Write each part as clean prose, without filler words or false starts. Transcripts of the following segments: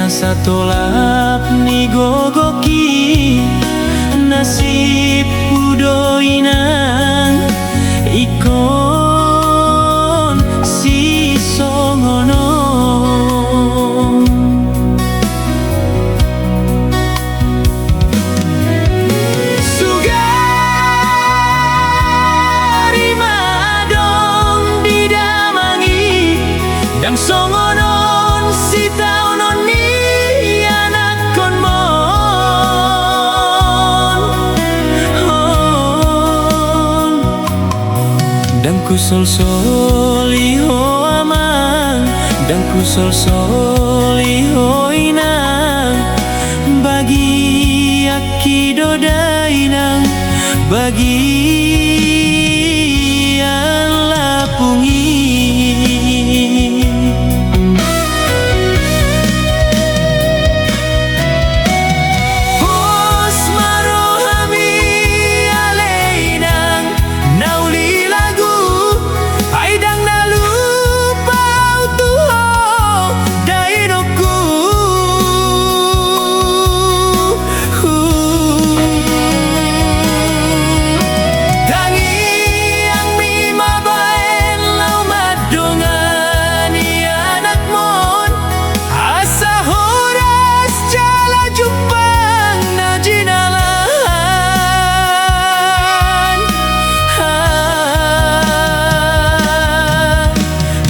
satolap ni gogoki nasib udoinang ikon si songono sugari madong didamangi dan songonon si taunon ni anak konmon dan kusol soliho amang dan kusol soliho inang bagi akido dainang bagian lapungi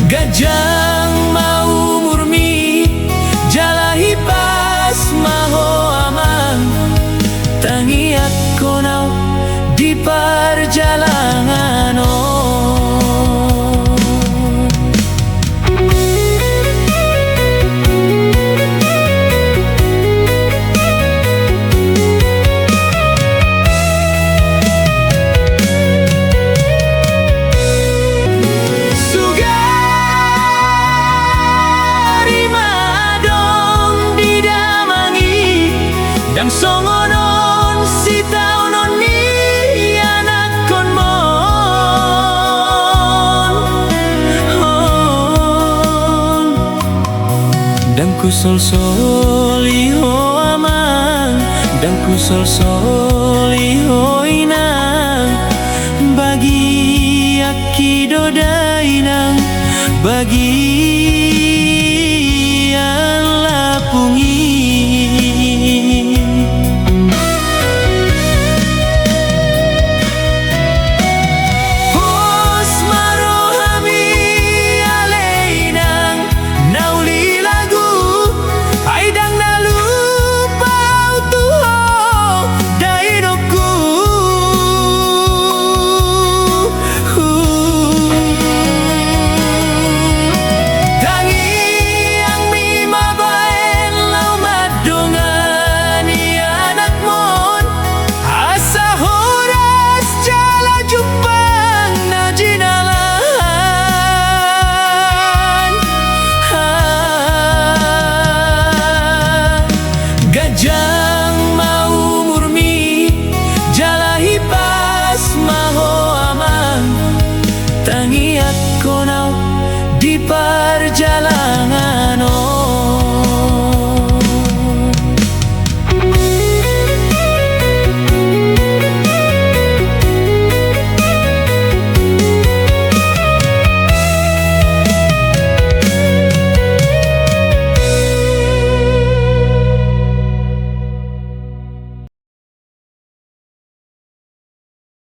Gajang mau murmi jalahi pas maho amang tangi aku nau di perjalanan dan songonon si taunon ni anak konmon dan kusol soliho amang dan kusol soliho